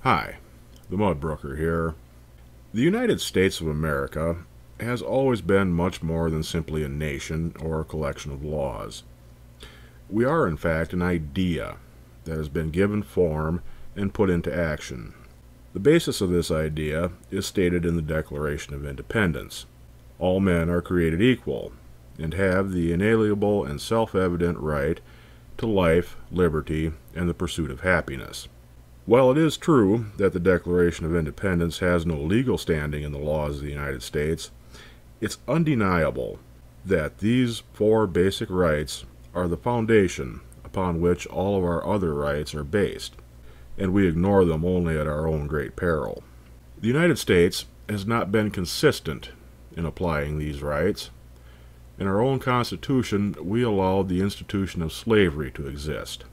Hi, the Mudbrooker here. The United States of America has always been much more than simply a nation or a collection of laws. We are, in fact, an idea that has been given form and put into action. The basis of this idea is stated in the Declaration of Independence. All men are created equal and have the inalienable and self-evident right to life, liberty, and the pursuit of happiness. While it is true that the Declaration of Independence has no legal standing in the laws of the United States, it's undeniable that these four basic rights are the foundation upon which all of our other rights are based, and we ignore them only at our own great peril. The United States has not been consistent in applying these rights. In our own Constitution, we allowed the institution of slavery to exist.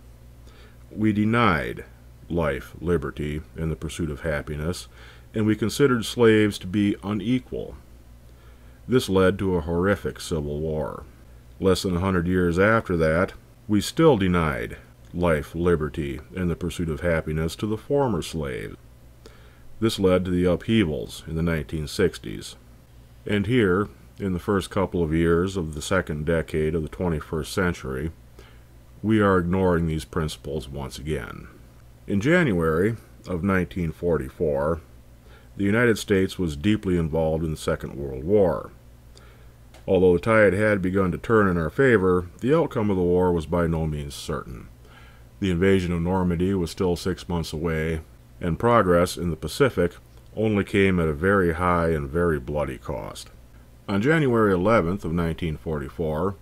We denied life, liberty, and the pursuit of happiness, and we considered slaves to be unequal. This led to a horrific civil war. Less than 100 years after that, we still denied life, liberty, and the pursuit of happiness to the former slaves. This led to the upheavals in the 1960s. And here, in the first couple of years of the second decade of the 21st century, we are ignoring these principles once again. In January of 1944, the United States was deeply involved in the Second World War. Although the tide had begun to turn in our favor, the outcome of the war was by no means certain. The invasion of Normandy was still 6 months away, and progress in the Pacific only came at a very high and very bloody cost. On January 11th of 1944,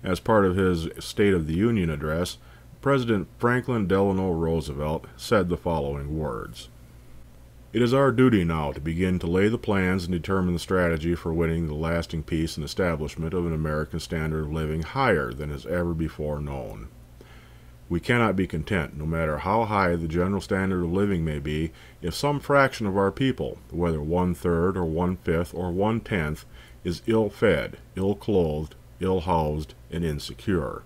as part of his State of the Union address, President Franklin Delano Roosevelt said the following words: "It is our duty now to begin to lay the plans and determine the strategy for winning the lasting peace and establishment of an American standard of living higher than is ever before known. We cannot be content, no matter how high the general standard of living may be, if some fraction of our people, whether 1/3 or 1/5 or 1/10, is ill-fed, ill-clothed, ill-housed, and insecure.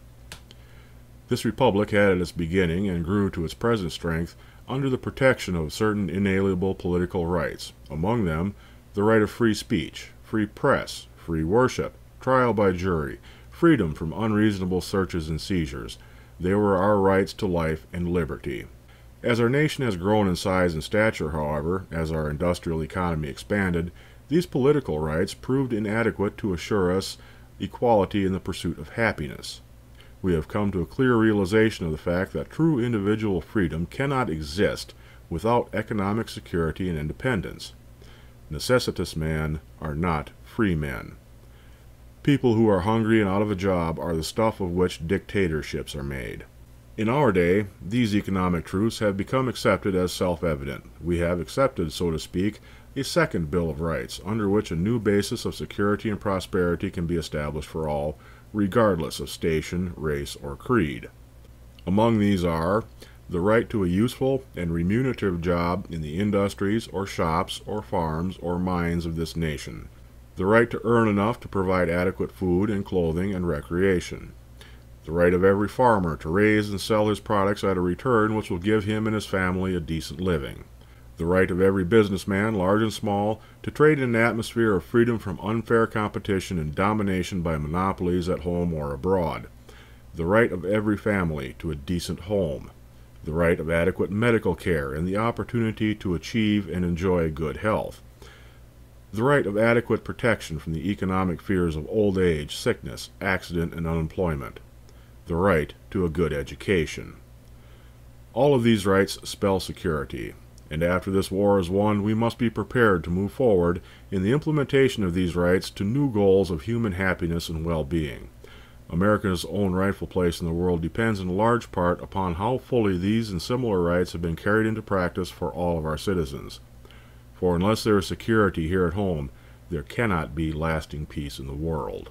This republic had its beginning and grew to its present strength under the protection of certain inalienable political rights, among them the right of free speech, free press, free worship, trial by jury, freedom from unreasonable searches and seizures. They were our rights to life and liberty. As our nation has grown in size and stature, however, as our industrial economy expanded, these political rights proved inadequate to assure us equality in the pursuit of happiness. We have come to a clear realization of the fact that true individual freedom cannot exist without economic security and independence. Necessitous men are not free men. People who are hungry and out of a job are the stuff of which dictatorships are made. In our day, these economic truths have become accepted as self-evident. We have accepted, so to speak, a second Bill of Rights, under which a new basis of security and prosperity can be established for all, regardless of station, race, or creed. Among these are the right to a useful and remunerative job in the industries or shops or farms or mines of this nation, the right to earn enough to provide adequate food and clothing and recreation, the right of every farmer to raise and sell his products at a return which will give him and his family a decent living, the right of every businessman, large and small, to trade in an atmosphere of freedom from unfair competition and domination by monopolies at home or abroad, the right of every family to a decent home, the right of adequate medical care and the opportunity to achieve and enjoy good health, the right of adequate protection from the economic fears of old age, sickness, accident, and unemployment, the right to a good education. All of these rights spell security. And after this war is won, we must be prepared to move forward in the implementation of these rights to new goals of human happiness and well-being. America's own rightful place in the world depends in large part upon how fully these and similar rights have been carried into practice for all of our citizens. For unless there is security here at home, there cannot be lasting peace in the world."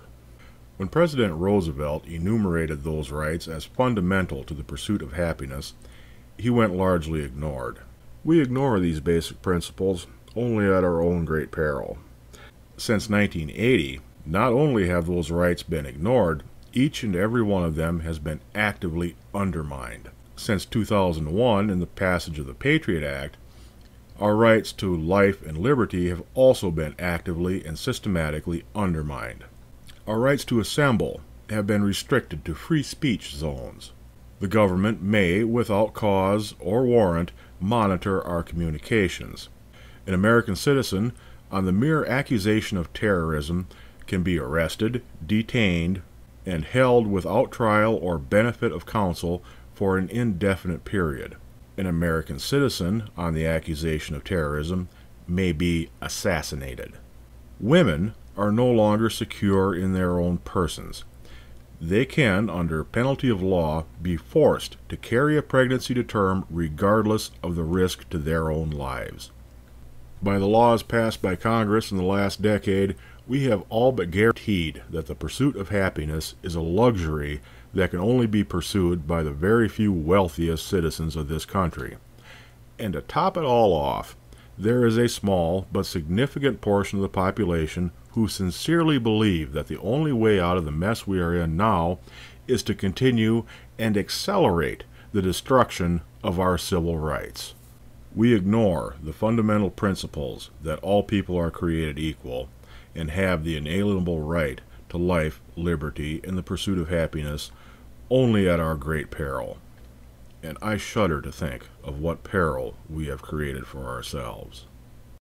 When President Roosevelt enumerated those rights as fundamental to the pursuit of happiness, he went largely ignored. We ignore these basic principles only at our own great peril. Since 1980, not only have those rights been ignored, each and every one of them has been actively undermined. Since 2001, in the passage of the Patriot Act, Our rights to life and liberty have also been actively and systematically undermined. Our rights to assemble have been restricted to free speech zones. The government may, without cause or warrant, monitor our communications. An American citizen, on the mere accusation of terrorism, can be arrested, detained, and held without trial or benefit of counsel for an indefinite period. An American citizen, on the accusation of terrorism, may be assassinated. Women are no longer secure in their own persons. They can, under penalty of law, be forced to carry a pregnancy to term regardless of the risk to their own lives. By the laws passed by Congress in the last decade, we have all but guaranteed that the pursuit of happiness is a luxury that can only be pursued by the very few wealthiest citizens of this country. And to top it all off, there is a small but significant portion of the population who sincerely believe that the only way out of the mess we are in now is to continue and accelerate the destruction of our civil rights. We ignore the fundamental principles that all people are created equal and have the inalienable right to life, liberty, and the pursuit of happiness only at our great peril. And I shudder to think of what peril we have created for ourselves.